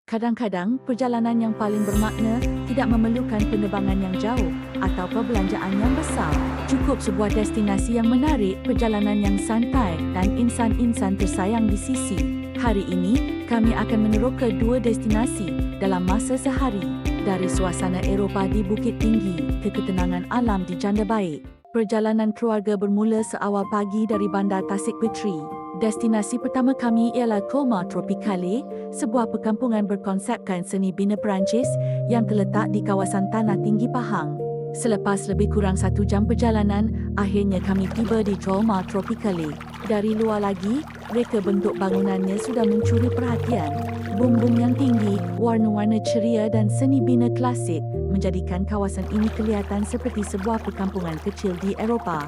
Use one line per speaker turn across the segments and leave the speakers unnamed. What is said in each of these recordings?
Kadang-kadang, perjalanan yang paling bermakna tidak memerlukan penerbangan yang jauh atau perbelanjaan yang besar. Cukup sebuah destinasi yang menarik, perjalanan yang santai dan insan-insan tersayang di sisi. Hari ini, kami akan meneroka 2 destinasi dalam masa sehari. Dari suasana Eropah di Bukit Tinggi ke ketenangan alam di Janda Baik. Perjalanan keluarga bermula seawal pagi dari Bandar Tasik Petri. Destinasi pertama kami ialah Coma Tropicale, sebuah perkampungan berkonsepkan seni bina Perancis yang terletak di kawasan Tanah Tinggi Pahang. Selepas lebih kurang 1 jam perjalanan, akhirnya kami tiba di Coma Tropicale. Dari luar lagi, reka bentuk bangunannya sudah mencuri perhatian. Bumbung yang tinggi, warna-warna ceria dan seni bina klasik menjadikan kawasan ini kelihatan seperti sebuah perkampungan kecil di Eropah.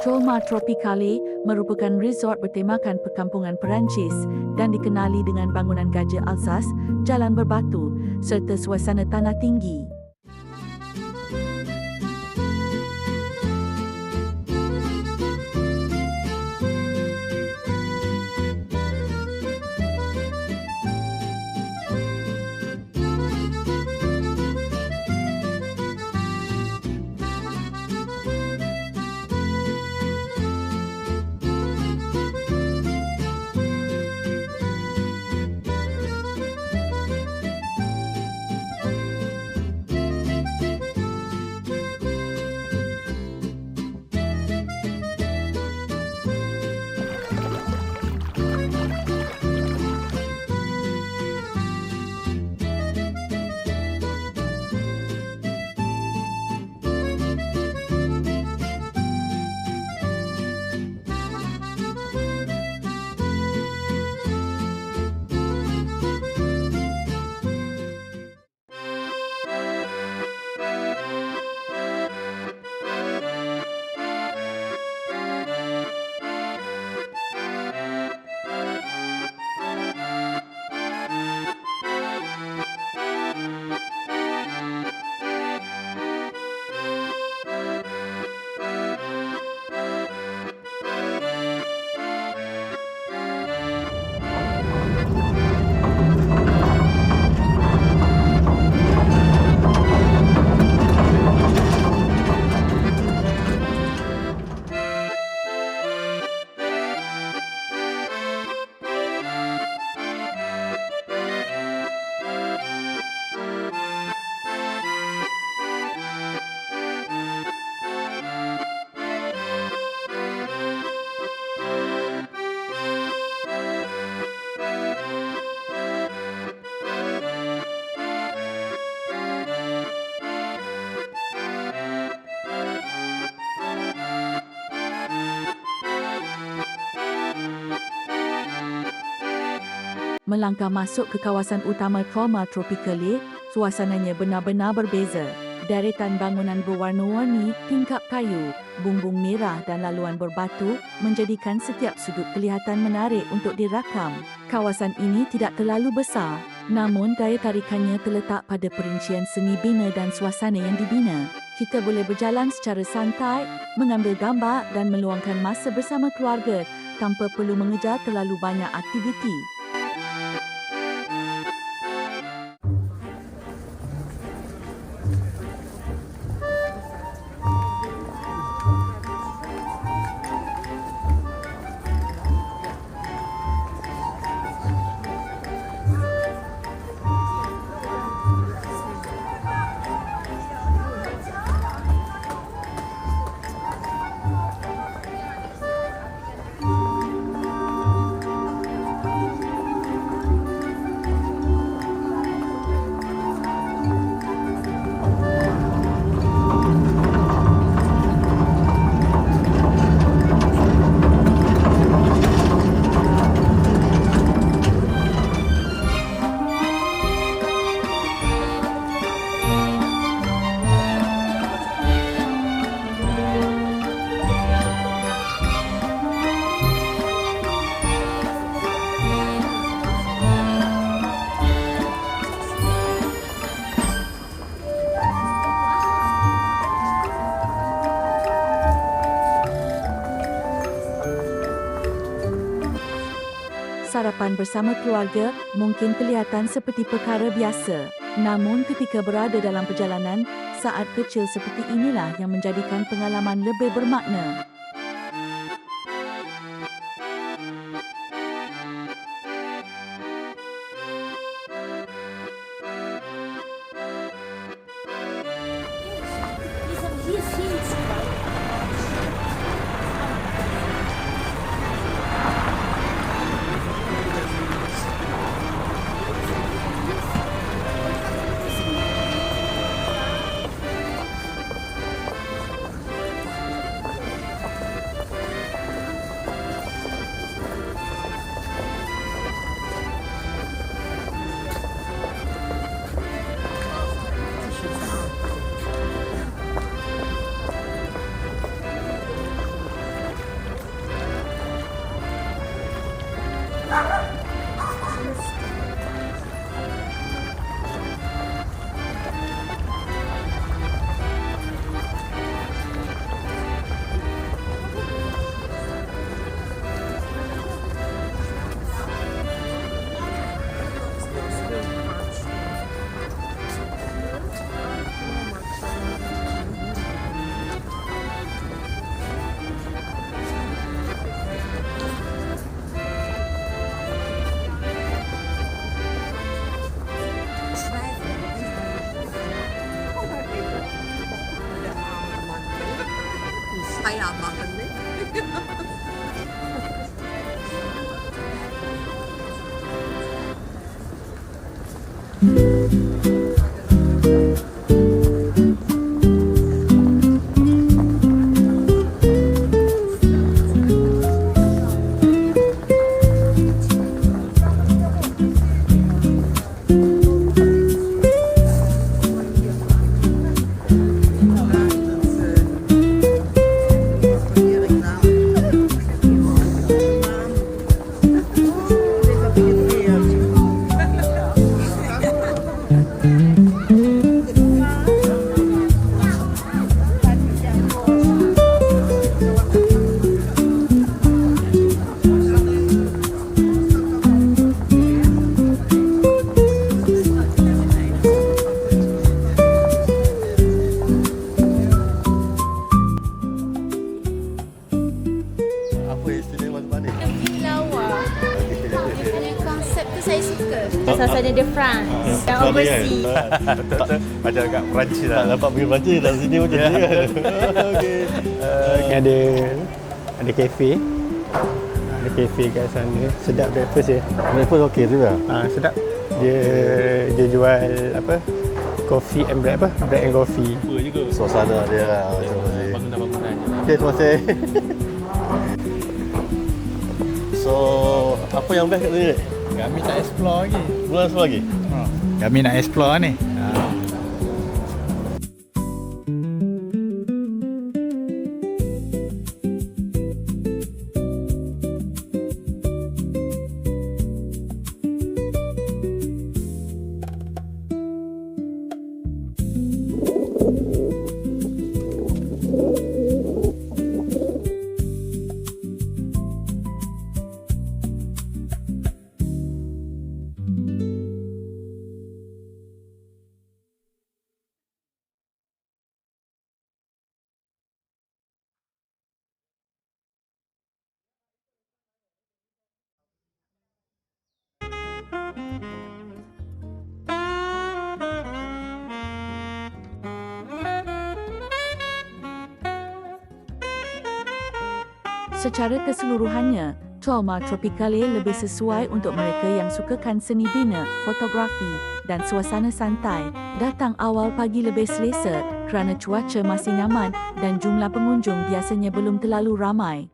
Coma Tropicale merupakan resort bertemakan perkampungan Perancis dan dikenali dengan bangunan Gajah Alsace, jalan berbatu serta suasana tanah tinggi. Melangkah masuk ke kawasan utama Coma Tropicale, suasananya benar-benar berbeza. Deretan bangunan berwarna-warni, tingkap kayu, bumbung merah dan laluan berbatu menjadikan setiap sudut kelihatan menarik untuk dirakam. Kawasan ini tidak terlalu besar, namun daya tarikannya terletak pada perincian seni bina dan suasana yang dibina. Kita boleh berjalan secara santai, mengambil gambar dan meluangkan masa bersama keluarga tanpa perlu mengejar terlalu banyak aktiviti. Sarapan bersama keluarga mungkin kelihatan seperti perkara biasa. Namun ketika berada dalam perjalanan, saat kecil seperti inilah yang menjadikan pengalaman lebih bermakna.
Saya makan ni.
Apa istimewa tempat ni?
Lawa. Yang konsep tu saya suka. Asalnya dia France. Dan overseas.
Betul-betul. Macam kat Perancis lah.
Tak dapat pergi Perancis dalam sini macam ni kan. Okey.
Ada kafe. Ada kafe kat sana. Sedap breakfast dia.
Breakfast okey tu lah.
Sedap. Dia jual apa? Coffee and bread apa? Bread and coffee.
Suasana dia lah macam ni.
Bangunan-bangunan.
Okey, terima kasih. So, apa yang best kat sini? Dek?
Kami tak explore lagi.
Bulan semua lagi?
Kami nak explore ni.
Secara keseluruhannya, Trauma Tropicale lebih sesuai untuk mereka yang sukakan seni bina, fotografi dan suasana santai. Datang awal pagi lebih selesa kerana cuaca masih nyaman dan jumlah pengunjung biasanya belum terlalu ramai.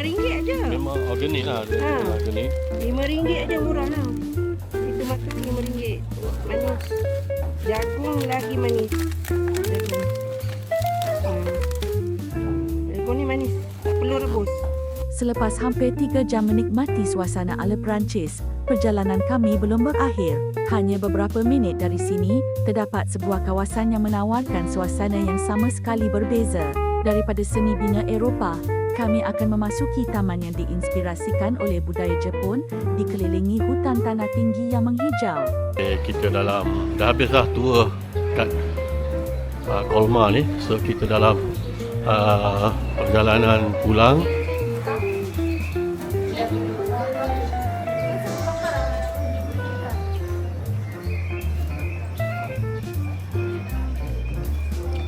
RM5 aja.
Memang organik lah. Dia
Ha.
organik.
RM5 aja murah lah. Itu makan RM5. Manis. Jagung lagi manis. Jagung. Jagung ni manis. Tak perlu rebus.
Selepas hampir 3 jam menikmati suasana ala Perancis, perjalanan kami belum berakhir. Hanya beberapa minit dari sini, terdapat sebuah kawasan yang menawarkan suasana yang sama sekali berbeza. Daripada seni bina Eropah, kami akan memasuki taman yang diinspirasikan oleh budaya Jepun, dikelilingi hutan tanah tinggi yang menghijau.
Kita dah habis dah tour kat Colmar ni. So kita dalam perjalanan pulang.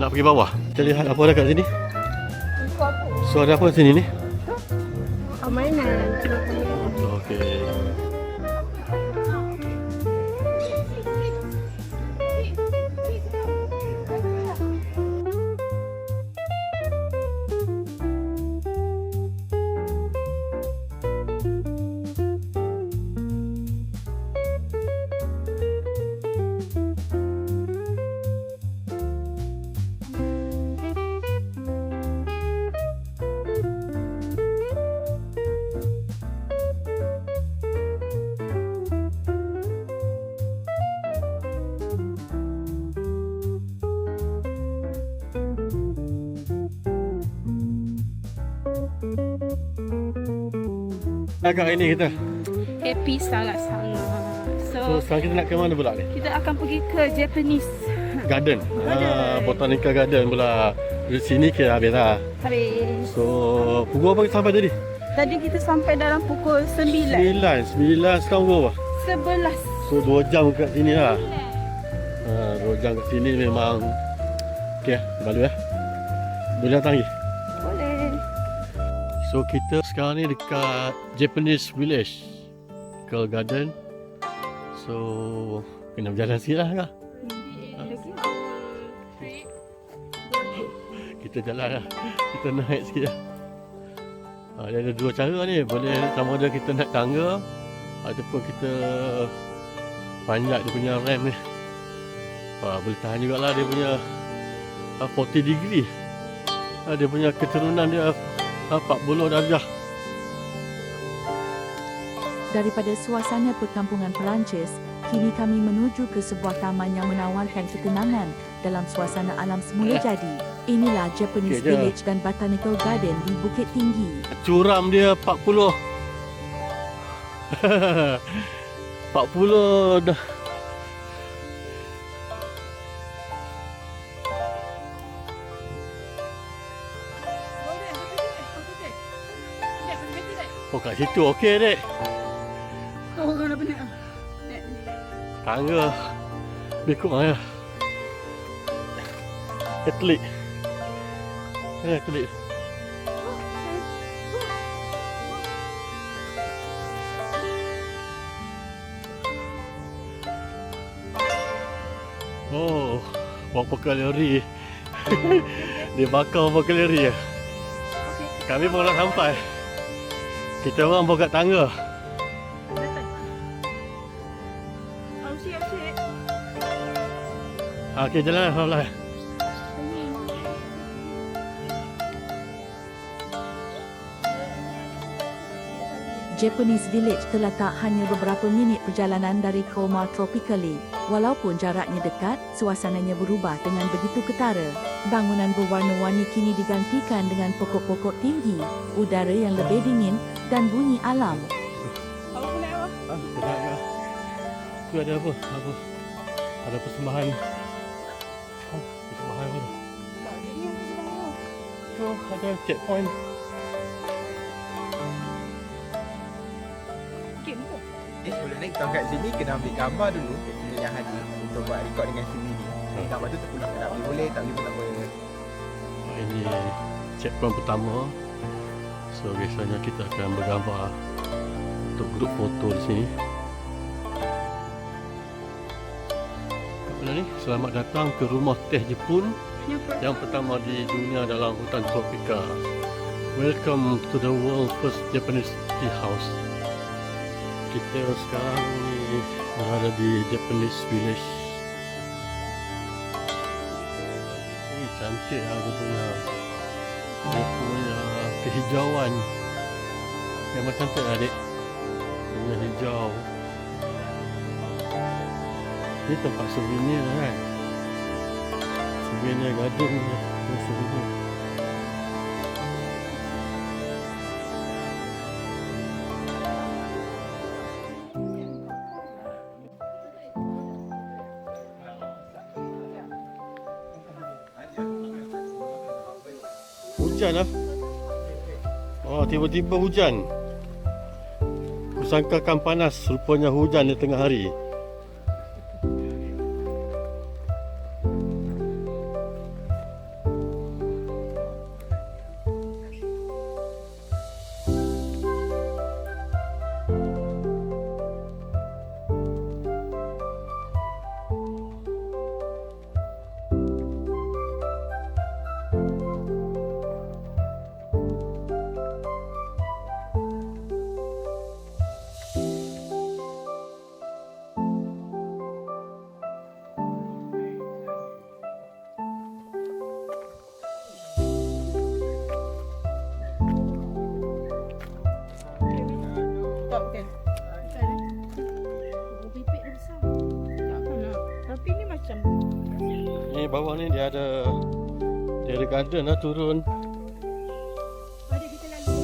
Nak pergi bawah. Kita lihat apa ada kat sini. So ada apa sini ni?
Mainan.
Okey. Agak ini kita.
Happy sangat-sangat.
So
So,
sekarang kita nak ke mana pula ni?
kita akan pergi ke Japanese.
Garden. Botanical Garden pula. Di sini kita habis dah.
Habis.
So pukul apa kita sampai tadi?
Tadi kita sampai dalam pukul 9.
9 sekarang pukul apa?
11.
So 2 jam kat sini lah. 2 jam kat sini memang okey, baru boleh datang lagi.
Boleh.
So kita sekarang ni dekat Japanese Village Girl Garden. So kena berjalan sikit lah kan? Kita jalan lah. Kita naik sikit lah. Dia ada 2 cara ni. Boleh sama ada kita naik tangga ataupun kita panjat dia punya ramp ni. Boleh tahan jugalah dia punya 40 degree. Dia punya keturunan dia 40 darjah.
Daripada suasana perkampungan Perancis, kini kami menuju ke sebuah taman yang menawarkan ketenangan dalam suasana alam semula jadi. Inilah Japanese
Okey je.
Village dan Botanical Garden di Bukit Tinggi.
Curam dia 40. 40 dah. Oh kat situ okey dek. Tangga Bekuk lah ya. Atlet. Atlet. Oh, berapa kalori. Dia bakar berapa kalori ya. Kami pun nak sampai. Kita orang pun kat tangga. Okey, jalan lah pelan-pelan.
Japanese Village terletak hanya beberapa minit perjalanan dari Colmar Tropically. Walaupun jaraknya dekat, suasananya berubah dengan begitu ketara. Bangunan berwarna-warni kini digantikan dengan pokok-pokok tinggi, udara yang lebih dingin dan bunyi alam.
Tu ada apa? Ada persembahan. Persembahan apa? Tu ada checkpoint.
Sebelum naik kau kat sini kena ambil gambar dulu kat sini yang hadir untuk buat rekod dengan SUV ni. Gambar tu terpulang tak boleh, tak boleh pun tak boleh.
Ini checkpoint pertama. So biasanya kita akan bergambar untuk grup foto di sini. Apa ni? Selamat datang ke rumah teh Jepun yang pertama di dunia dalam hutan tropika. Welcome to the world first Japanese tea house. Kita sekarang ni berada di Japanese village. Ini cantik lah dia punya kehijauan. Memang cantik lah adik. Punya hijau. Ini tempat souvenir kan. Souvenir garden ni. Souvenir. Hujan lah. Oh, tiba-tiba hujan. Kusangkakan panas, rupanya hujan di tengah hari.
Tak kan? Pipik dia besar. Takkan nak. Tapi ni macam
Ni bawah ni dia ada garden lah turun.
ada kita lalu.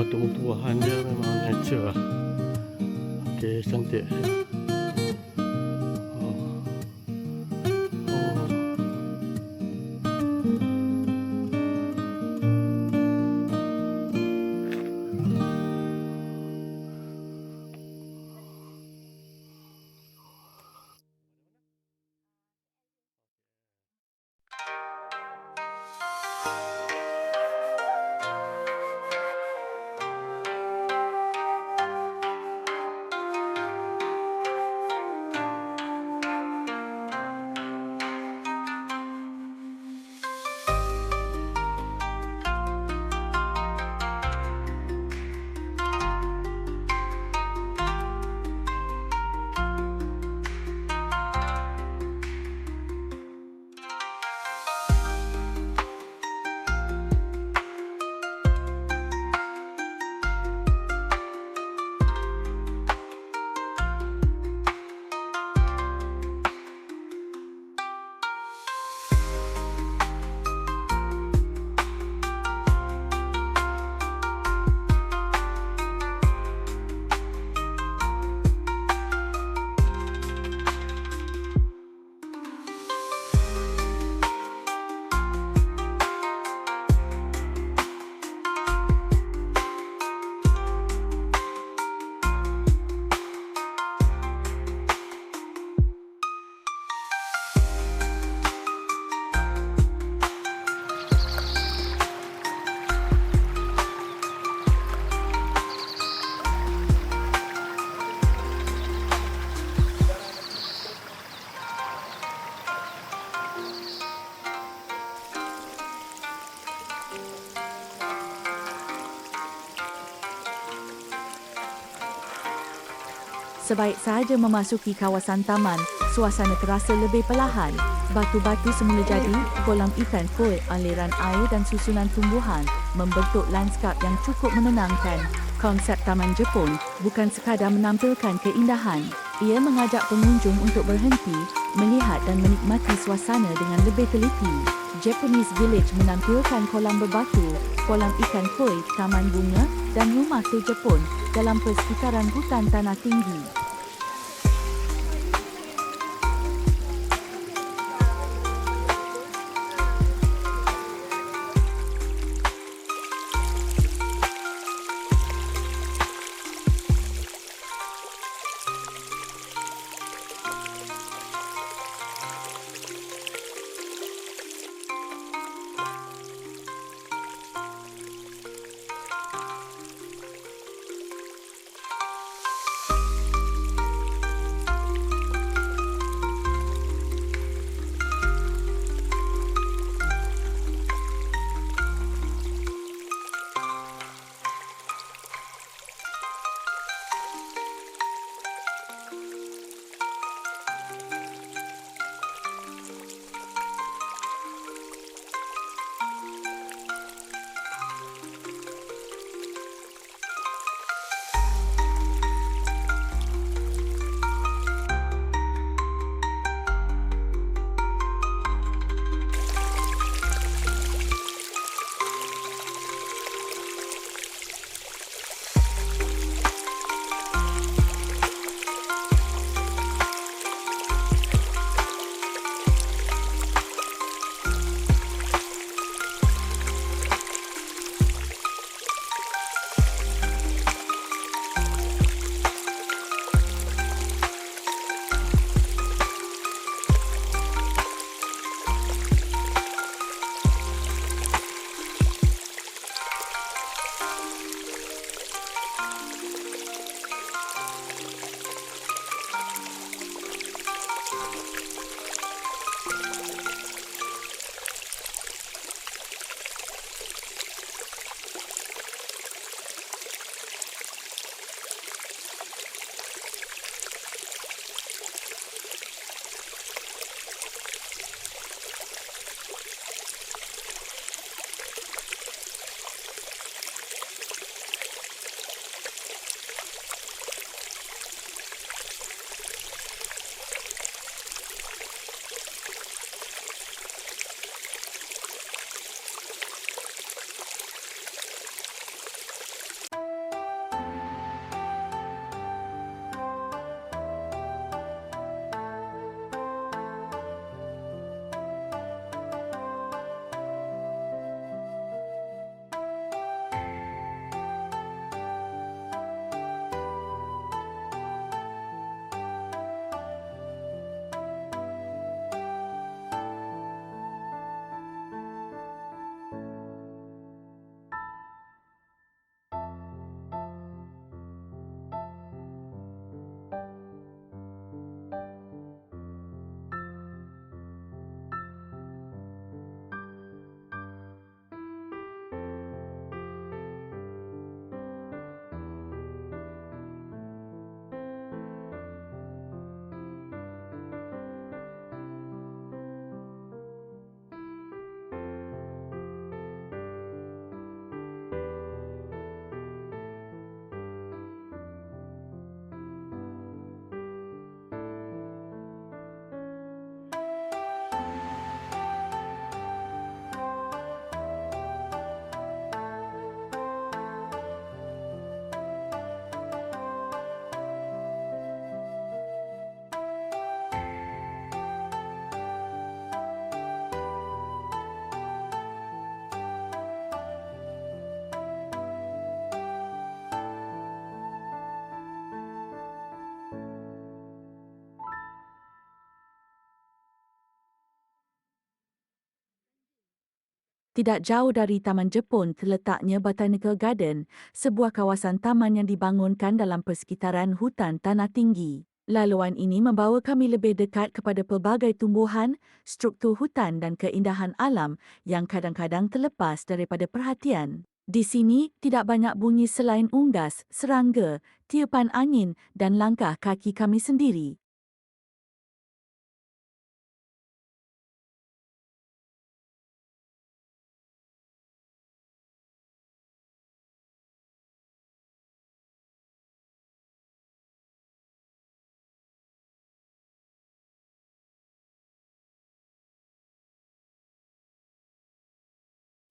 Tumbuh-tumbuhan dia memang nature lah. Okey, cantik. Oh.
Sebaik sahaja memasuki kawasan taman, suasana terasa lebih perlahan. Batu-batu semula jadi, kolam ikan koi, aliran air dan susunan tumbuhan membentuk lanskap yang cukup menenangkan. Konsep Taman Jepun bukan sekadar menampilkan keindahan. Ia mengajak pengunjung untuk berhenti, melihat dan menikmati suasana dengan lebih teliti. Japanese Village menampilkan kolam berbatu, kolam ikan koi, taman bunga dan rumah teh Jepun dalam persekitaran hutan tanah tinggi. Tidak jauh dari Taman Jepun terletaknya Botanical Garden, sebuah kawasan taman yang dibangunkan dalam persekitaran hutan tanah tinggi. Laluan ini membawa kami lebih dekat kepada pelbagai tumbuhan, struktur hutan dan keindahan alam yang kadang-kadang terlepas daripada perhatian. Di sini tidak banyak bunyi selain unggas, serangga, tiupan angin dan langkah kaki kami sendiri.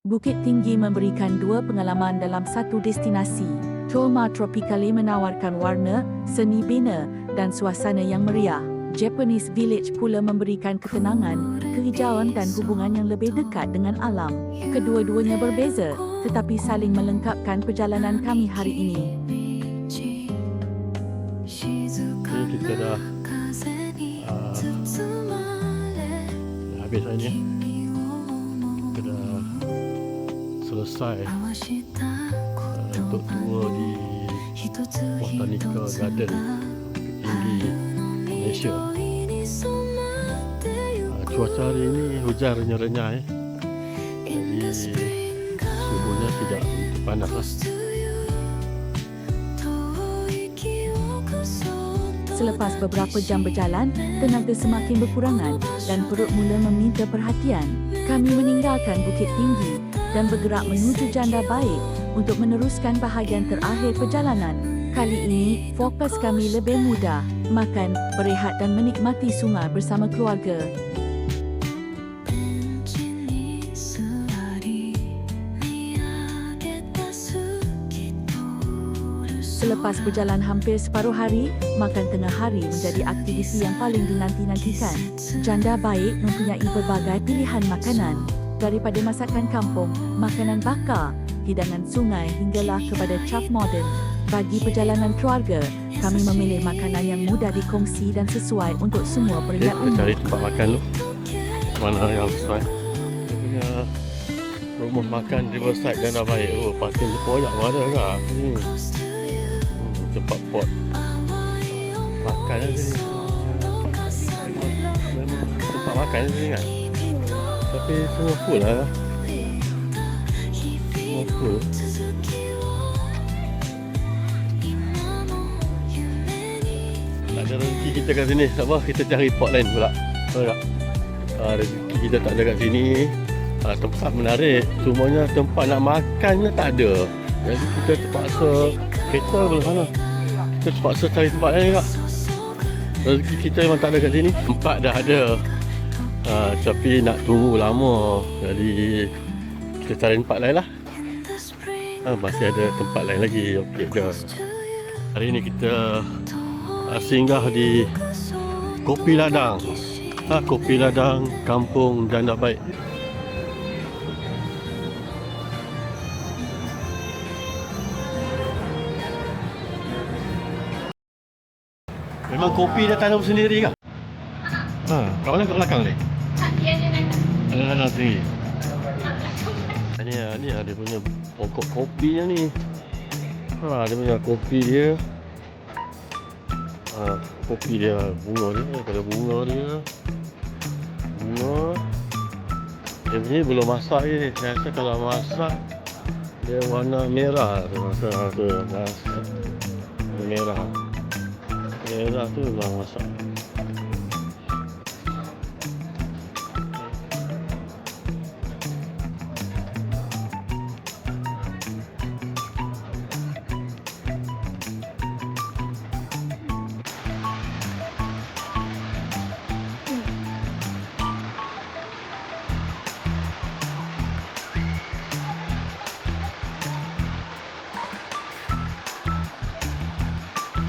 Bukit Tinggi memberikan dua pengalaman dalam satu destinasi. Tolma Tropicale menawarkan warna, seni bina dan suasana yang meriah. Japanese Village pula memberikan ketenangan, kehijauan dan hubungan yang lebih dekat dengan alam. Kedua-duanya berbeza, tetapi saling melengkapkan perjalanan kami hari ini.
Ini kita dah habis hari ni. Kita dah selesai untuk tour di Botanical Garden Tinggi Malaysia. Cuaca hari ini hujan renyah-renyah jadi suhunya tidak panas lah.
Selepas beberapa jam berjalan, tenaga semakin berkurangan dan perut mula meminta perhatian. Kami meninggalkan Bukit Tinggi dan bergerak menuju Janda Baik untuk meneruskan bahagian terakhir perjalanan. Kali ini, fokus kami lebih mudah, makan, berehat dan menikmati sungai bersama keluarga. Selepas berjalan hampir separuh hari, makan tengah hari menjadi aktiviti yang paling dinanti-nantikan. Janda Baik mempunyai berbagai pilihan makanan, daripada masakan kampung, makanan bakar, hidangan sungai hinggalah kepada cap moden. Bagi perjalanan keluarga, kami memilih makanan yang mudah dikongsi dan sesuai untuk semua peringkat
Kita cari tempat makan dulu. Mana yang sesuai. Kita punya rumah makan Riverside Janda Baik. Oh, pasir Jepoyak pun ada kan? Tempat pot makan di sini. Memang tempat makan di sini kan. Tapi semua full lah. Semua full. Tak ada rezeki kita kat sini. Tak apa, kita cari pot lain pula. Betul tak? Rezeki kita tak ada kat sini. Tempat menarik. Semuanya tempat nak makannya tak ada. Jadi kita terpaksa kereta belah sana. Kita terpaksa cari tempat lain juga. Rezeki kita memang tak ada kat sini. Tempat dah ada, tapi nak tunggu lama. Jadi kita cari tempat lain lah. Masih ada tempat lain lagi. Okey dah. Hari ni kita singgah di Kopi Ladang. Kopi Ladang Kampung Janda Baik. Memang kopi dia tanam sendiri kah? Kat mana kat belakang ni? Ada sini. Ni dia punya pokok kopinya ni. Dia punya kopi dia. Kopi dia bunga dia, daripada bunga dia. Bunga. Dia ni belum masak ni. Saya rasa kalau masak dia warna merah. Saya rasa merah. Merah tu memang masak.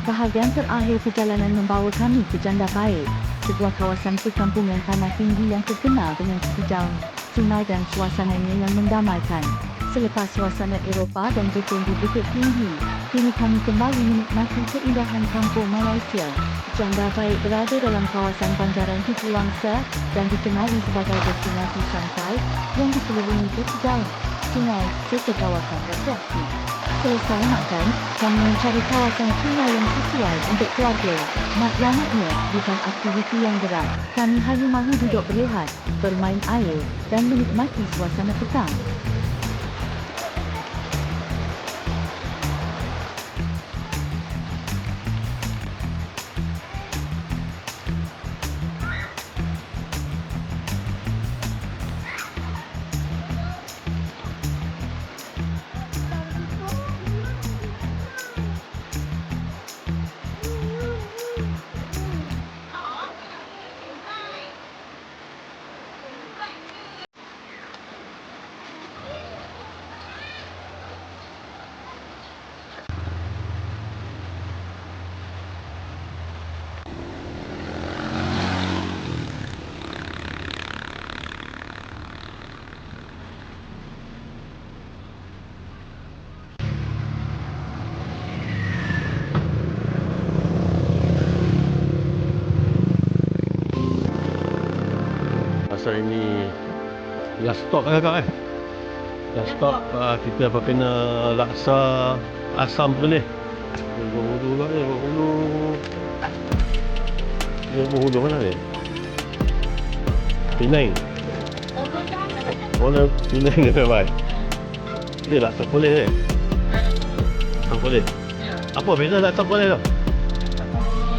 Bahagian terakhir perjalanan membawa kami ke Janda Baik, sebuah kawasan perkampungan tanah tinggi yang terkenal dengan hijau, sungai dan suasananya yang mendamaikan. Selepas suasana Eropah dan betul di Bukit Tinggi, kini kami kembali menikmati keindahan kampung Malaysia. Janda Baik berada dalam kawasan banjaran Tuku Wangsa dan dikenali sebagai destinasi santai yang dikelilingi hijau, sungai serta kawasan rekreasi. Selesai makan, kami mencari kawasan sungai yang sesuai untuk keluarga. Maknanya bukan aktiviti yang berat. Kami hanya mahu duduk berehat, bermain air dan menikmati suasana petang.
rasa ini last stop kan kakak last stop kita apa kena laksa asam tu ni Berhulu kat ni Berhulu mana ni Penang Penang ni memang dia laksa poleh ni laksa poleh apa beza laksa poleh tu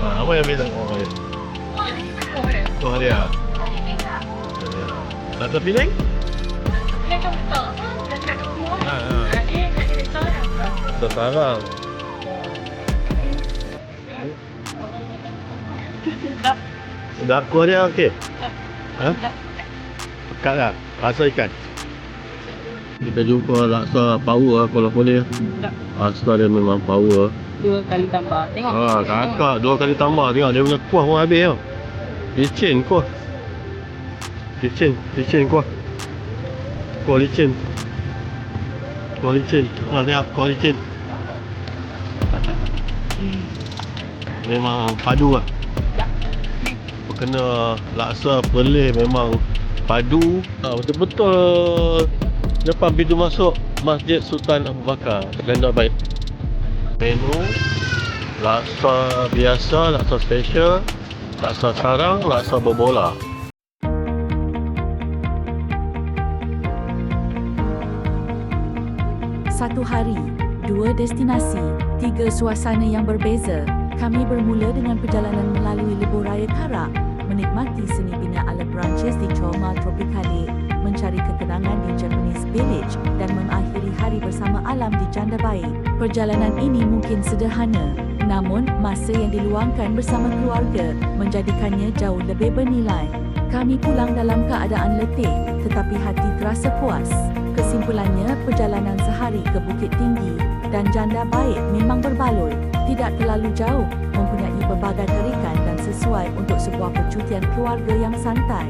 apa yang beza oh dia laksa Penang sekarang dah kuah dia okey ha pekat lah rasa ikan kita jumpa laksa power kalau boleh laksa dia memang power
2 kali tambah. Tengok.
Kakak 2 kali tambah tengok dia punya kuah pun habis tau licin kuah licin kuah licin tengok kuah licin memang padu lah kena laksa Perlis memang padu betul-betul depan pintu masuk Masjid Sultan Abu Bakar landed baik menu laksa biasa, laksa special, laksa sarang, laksa berbola.
Satu hari, 2 destinasi, 3 suasana yang berbeza. Kami bermula dengan perjalanan melalui Lebuh Raya Karak, menikmati seni bina ala Branches di Choma Tropicale, mencari ketenangan di Japanese Village dan mengakhiri hari bersama alam di Janda Baik. Perjalanan ini mungkin sederhana, namun masa yang diluangkan bersama keluarga menjadikannya jauh lebih bernilai. Kami pulang dalam keadaan letih, tetapi hati terasa puas. Kesimpulannya, perjalanan sehari ke Bukit Tinggi dan Janda Baik memang berbaloi, tidak terlalu jauh, mempunyai berbagai tarikan dan sesuai untuk sebuah percutian keluarga yang santai.